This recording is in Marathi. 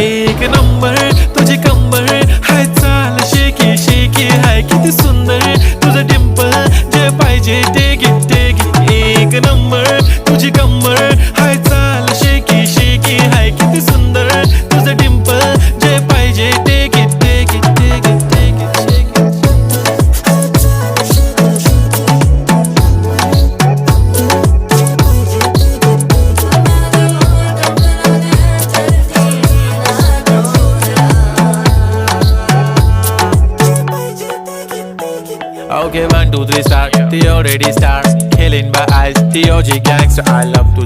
एक नंबर तुझी कंबर हाय, चाल शेकी शेकी हाय, किती सुंदर तुझं डिंपल, जे पाहिजे ते घे. एक नंबर तुझी कंबर हाय, चाल शेकी शेकी हाय, किती सुंदर तुझं डिंपल, जे पाहिजे ते घे. Okay, 1, 2, 3 start. The already start. Killing by eyes. The OG gangster. I love to.